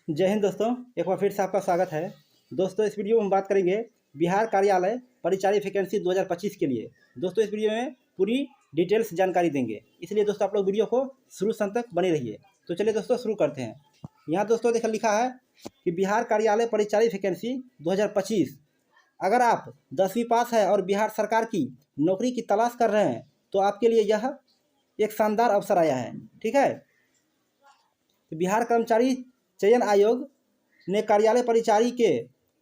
जय हिंद दोस्तों, एक बार फिर से आपका स्वागत है। दोस्तों इस वीडियो में हम बात करेंगे बिहार कार्यालय परिचारी वैकेंसी 2025 के लिए। दोस्तों इस वीडियो में पूरी डिटेल्स जानकारी देंगे, इसलिए दोस्तों आप लोग वीडियो को शुरू से अंत तक बने रहिए। तो चलिए दोस्तों शुरू करते हैं। यहाँ दोस्तों देखा लिखा है कि बिहार कार्यालय परिचारी वैकेंसी 2025। अगर आप 10वीं पास है और बिहार सरकार की नौकरी की तलाश कर रहे हैं तो आपके लिए यह एक शानदार अवसर आया है। ठीक है, तो बिहार कर्मचारी चयन आयोग ने कार्यालय परिचारी के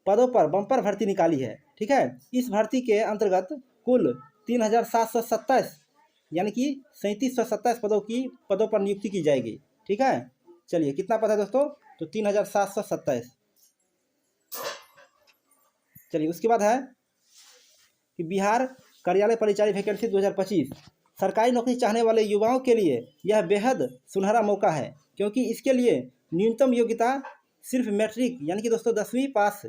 पदों पर बम्पर भर्ती निकाली है। ठीक है, इस भर्ती के अंतर्गत कुल 3727 यानी कि 3727 पदों पर नियुक्ति की जाएगी। ठीक है, चलिए कितना पद है दोस्तों, तो 3727। चलिए उसके बाद है कि बिहार कार्यालय परिचारी वैकेंसी 2025 सरकारी नौकरी चाहने वाले युवाओं के लिए यह बेहद सुनहरा मौका है, क्योंकि इसके लिए न्यूनतम योग्यता सिर्फ मैट्रिक यानी कि दोस्तों 10वीं पास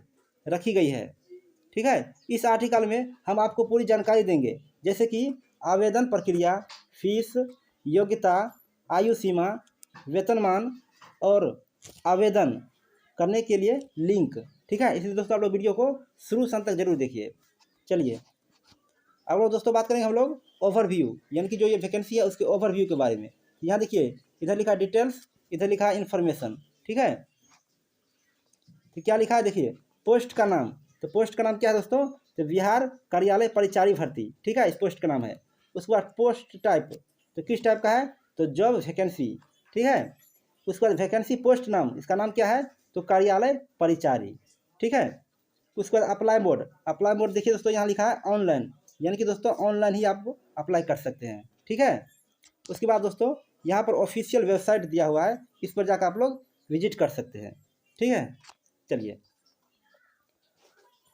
रखी गई है। ठीक है, इस आर्टिकल में हम आपको पूरी जानकारी देंगे, जैसे कि आवेदन प्रक्रिया, फीस, योग्यता, आयु सीमा, वेतनमान और आवेदन करने के लिए लिंक। ठीक है, इसलिए दोस्तों आप लोग वीडियो को शुरू से अंत तक जरूर देखिए। चलिए अब लोग दोस्तों बात करेंगे हम लोग ओवरव्यू यानी कि जो ये वैकेंसी है उसके ओवरव्यू के बारे में। यहाँ देखिए इधर लिखा है डिटेल्स, इधर लिखा है इन्फॉर्मेशन। ठीक है, तो क्या लिखा है देखिए, पोस्ट का नाम। तो पोस्ट का नाम क्या है दोस्तों, तो बिहार कार्यालय परिचारी भर्ती। ठीक है, इस पोस्ट का नाम है। उसके बाद पोस्ट टाइप, तो किस टाइप का है, तो जॉब वैकेंसी। ठीक है, उसके बाद वैकेंसी पोस्ट नाम, इसका नाम क्या है, तो कार्यालय परिचारी। ठीक है, उसके बाद अप्लाई मोड। अप्लाई मोड देखिए दोस्तों यहाँ लिखा है ऑनलाइन, यानी कि दोस्तों ऑनलाइन ही आप अप्लाई कर सकते हैं। ठीक है, उसके बाद दोस्तों यहाँ पर ऑफिशियल वेबसाइट दिया हुआ है, इस पर जाकर आप लोग विजिट कर सकते हैं। ठीक है, चलिए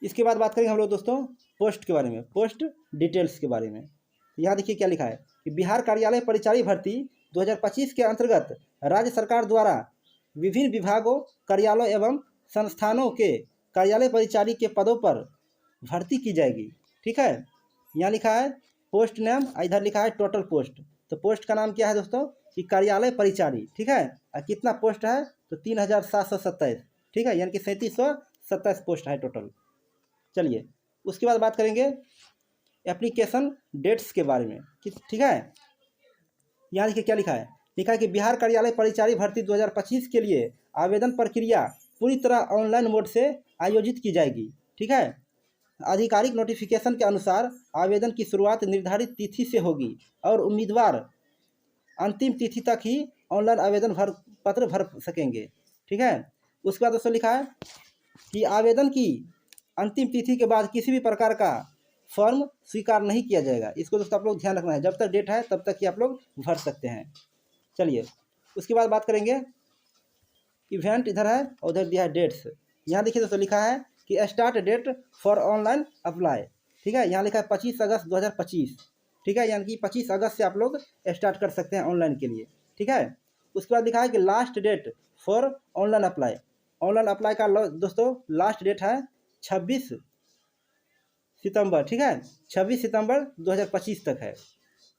इसके बाद बात करेंगे हम लोग दोस्तों पोस्ट के बारे में, पोस्ट डिटेल्स के बारे में। यहाँ देखिए क्या लिखा है कि बिहार कार्यालय परिचारी भर्ती 2025 के अंतर्गत राज्य सरकार द्वारा विभिन्न विभागों, कार्यालयों एवं संस्थानों के कार्यालय परिचारी के पदों पर भर्ती की जाएगी। ठीक है, यहाँ लिखा है पोस्ट नेम, इधर लिखा है टोटल पोस्ट। तो पोस्ट का नाम क्या है दोस्तों, कि कार्यालय परिचारी। ठीक है, और कितना पोस्ट है, तो 3727। ठीक है, यानी कि 3727 पोस्ट है टोटल। चलिए उसके बाद बात करेंगे एप्लीकेशन डेट्स के बारे में। ठीक है, यहाँ देखिए क्या लिखा है, लिखा है कि बिहार कार्यालय परिचारी भर्ती 2025 के लिए आवेदन प्रक्रिया पूरी तरह ऑनलाइन मोड से आयोजित की जाएगी। ठीक है, आधिकारिक नोटिफिकेशन के अनुसार आवेदन की शुरुआत निर्धारित तिथि से होगी और उम्मीदवार अंतिम तिथि तक ही ऑनलाइन आवेदन पत्र भर सकेंगे। ठीक है, उसके बाद दोस्तों लिखा है कि आवेदन की अंतिम तिथि के बाद किसी भी प्रकार का फॉर्म स्वीकार नहीं किया जाएगा। इसको दोस्तों आप लोग ध्यान रखना है, जब तक डेट है तब तक ही आप लोग भर सकते हैं। चलिए उसके बाद बात करेंगे इवेंट, इधर है और उधर दिया है डेट्स। यहाँ देखिए दोस्तों लिखा है कि start date for online apply. ठीक है, यहाँ लिखा है 25 अगस्त 2025। ठीक है, यानी कि 25 अगस्त से आप लोग स्टार्ट कर सकते हैं ऑनलाइन के लिए। ठीक है, उसके बाद लिखा है कि last date for online apply. Online apply का दोस्तों लास्ट डेट है 26 सितंबर। ठीक है, 26 सितंबर 2025 तक है।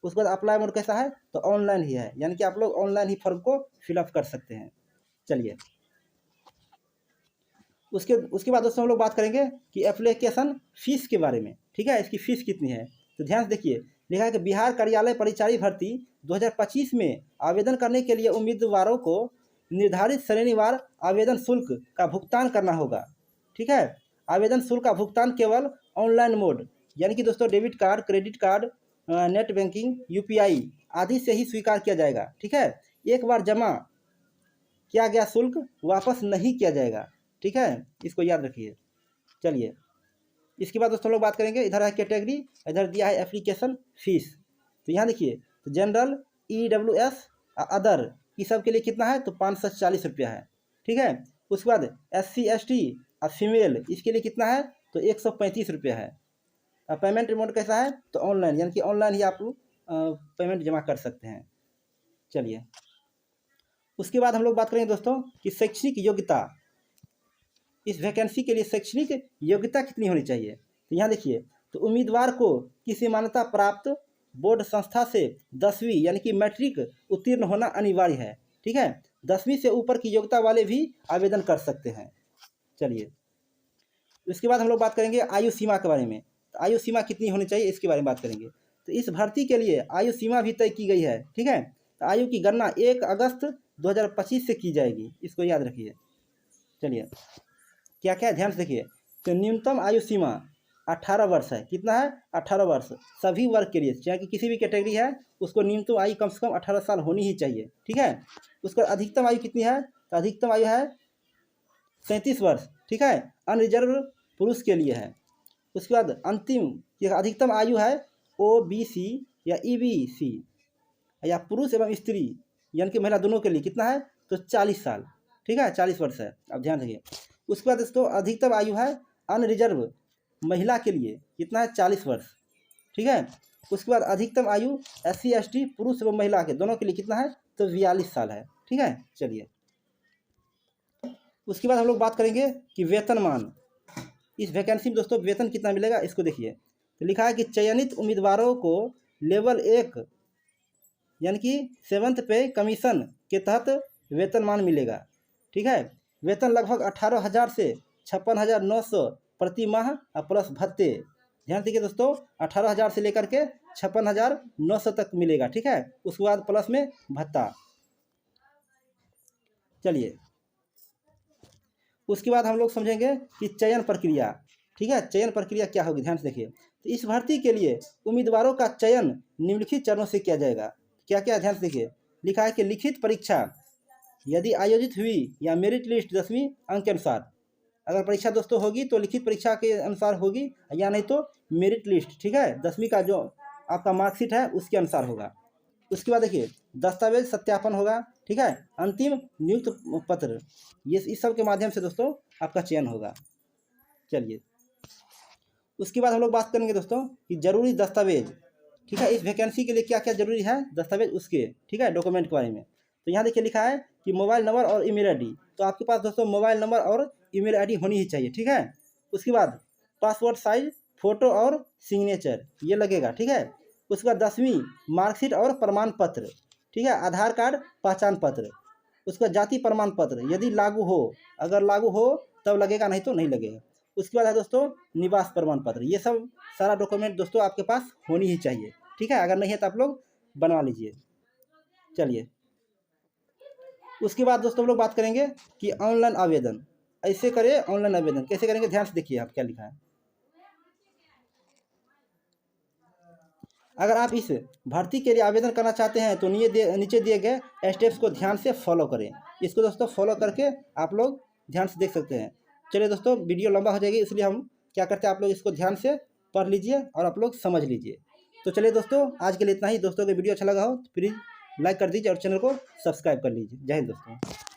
उसके बाद अप्लाई मोड कैसा है, तो ऑनलाइन ही है, यानी कि आप लोग ऑनलाइन ही फॉर्म को फिलअप कर सकते हैं। चलिए उसके बाद दोस्तों हम लोग बात करेंगे कि एप्लीकेशन फ़ीस के बारे में। ठीक है, इसकी फ़ीस कितनी है, तो ध्यान से देखिए, लिखा है कि बिहार कार्यालय परिचारी भर्ती 2025 में आवेदन करने के लिए उम्मीदवारों को निर्धारित श्रेणीवार आवेदन शुल्क का भुगतान करना होगा। ठीक है, आवेदन शुल्क का भुगतान केवल ऑनलाइन मोड यानी कि दोस्तों debit card, credit card, net banking, UPI आदि से ही स्वीकार किया जाएगा। ठीक है, एक बार जमा किया गया शुल्क वापस नहीं किया जाएगा। ठीक है, इसको याद रखिए। चलिए इसके बाद दोस्तों लोग बात करेंगे, इधर है कैटेगरी, इधर दिया है एप्लीकेशन फ़ीस। तो यहाँ देखिए, तो जनरल, EWS, अदर, ये सब के लिए कितना है, तो 540 रुपया है। ठीक है, उसके बाद SC ST और फीमेल, इसके लिए कितना है, तो 135 रुपया है। पेमेंट मोड कैसा है, तो ऑनलाइन, यानी कि ऑनलाइन ही आप पेमेंट जमा कर सकते हैं। चलिए उसके बाद हम लोग बात करेंगे दोस्तों कि शैक्षणिक योग्यता, इस वैकेंसी के लिए शैक्षणिक योग्यता कितनी होनी चाहिए। तो यहाँ देखिए, तो उम्मीदवार को किसी मान्यता प्राप्त बोर्ड संस्था से 10वीं यानी कि मैट्रिक उत्तीर्ण होना अनिवार्य है। ठीक है, 10वीं से ऊपर की योग्यता वाले भी आवेदन कर सकते हैं। चलिए, इसके बाद हम लोग बात करेंगे आयु सीमा के बारे में। तो आयु सीमा कितनी होनी चाहिए इसके बारे में बात करेंगे। तो इस भर्ती के लिए आयु सीमा भी तय की गई है, ठीक है। तो आयु की गणना 1 अगस्त 2025 से की जाएगी, इसको याद रखिए। चलिए, क्या क्या ध्यान से देखिए। तो न्यूनतम आयु सीमा 18 वर्ष है। कितना है? 18 वर्ष सभी वर्ग के लिए, चाहे कि किसी भी कैटेगरी है उसको न्यूनतम आयु कम से कम 18 साल होनी ही चाहिए, ठीक है। उसका अधिकतम आयु कितनी है? तो अधिकतम आयु है 37 वर्ष, ठीक है। अनरिजर्व पुरुष के लिए है। उसके बाद अंतिम अधिकतम आयु है OBC या EBC या पुरुष एवं स्त्री यानी कि महिला दोनों के लिए कितना है? तो 40 साल, ठीक है, 40 वर्ष है। अब ध्यान रखिए। उसके बाद दोस्तों अधिकतम आयु है अनरिजर्व महिला के लिए, कितना है? 40 वर्ष, ठीक है। उसके बाद अधिकतम आयु SC ST पुरुष एवं महिला के दोनों के लिए कितना है? तो 42 साल है, ठीक है। चलिए, उसके बाद हम लोग बात करेंगे कि वेतनमान। इस वैकेंसी में दोस्तों वेतन कितना मिलेगा इसको देखिए। तो लिखा है कि चयनित उम्मीदवारों को लेवल 1 यानी कि 7th पे कमीशन के तहत वेतनमान मिलेगा, ठीक है। वेतन लगभग 18,000 से 56,900 प्रति माह प्लस भत्ते। ध्यान दीजिए दोस्तों, 18,000 से लेकर के 56,900 तक मिलेगा, ठीक है। उसके बाद प्लस में भत्ता। चलिए, उसके बाद हम लोग समझेंगे कि चयन प्रक्रिया, ठीक है। चयन प्रक्रिया क्या होगी, ध्यान से देखिए। तो इस भर्ती के लिए उम्मीदवारों का चयन निम्नलिखित चरणों से किया जाएगा। क्या क्या? ध्यान से देखिए। लिखा है कि लिखित परीक्षा यदि आयोजित हुई या मेरिट लिस्ट 10वीं अंक के अनुसार, अगर परीक्षा दोस्तों होगी तो लिखित परीक्षा के अनुसार होगी या नहीं तो मेरिट लिस्ट, ठीक है, 10वीं का जो आपका मार्कशीट है उसके अनुसार होगा। उसके बाद देखिए दस्तावेज सत्यापन होगा, ठीक है। अंतिम नियुक्त पत्र, ये इस सब के माध्यम से दोस्तों आपका चयन होगा। चलिए, उसके बाद हम लोग बात करेंगे दोस्तों कि जरूरी दस्तावेज, ठीक है। इस वैकेंसी के लिए क्या क्या जरूरी है दस्तावेज उसके, ठीक है, डॉक्यूमेंट के बारे में। तो यहाँ देखिए लिखा है कि मोबाइल नंबर और ईमेल आईडी। तो आपके पास दोस्तों मोबाइल नंबर और ईमेल आईडी होनी ही चाहिए, ठीक है। उसके बाद पासपोर्ट साइज फोटो और सिग्नेचर ये लगेगा, ठीक है। उसके बाद 10वीं मार्कशीट और प्रमाण पत्र, ठीक है, आधार कार्ड पहचान पत्र। उसके बाद जाति प्रमाण पत्र यदि लागू हो, अगर लागू हो तब लगेगा, नहीं तो नहीं लगेगा। उसके बाद है दोस्तों निवास प्रमाण पत्र। ये सब सारा डॉक्यूमेंट दोस्तों आपके पास होनी ही चाहिए, ठीक है। अगर नहीं है तो आप लोग बनवा लीजिए। चलिए, उसके बाद दोस्तों हम लोग बात करेंगे कि ऑनलाइन आवेदन ऐसे करें। ऑनलाइन आवेदन कैसे करेंगे, ध्यान से देखिए आप क्या लिखा है। अगर आप इस भर्ती के लिए आवेदन करना चाहते हैं तो नीचे दिए गए स्टेप्स को ध्यान से फॉलो करें। इसको दोस्तों फॉलो करके आप लोग ध्यान से देख सकते हैं। चलिए दोस्तों, वीडियो लंबा हो जाएगी इसलिए हम क्या करते हैं, आप लोग इसको ध्यान से पढ़ लीजिए और आप लोग समझ लीजिए। तो चलिए दोस्तों, आज के लिए इतना ही। दोस्तों को वीडियो अच्छा लगा हो तो प्लीज़ लाइक कर दीजिए और चैनल को सब्सक्राइब कर लीजिए। जय हिंद दोस्तों।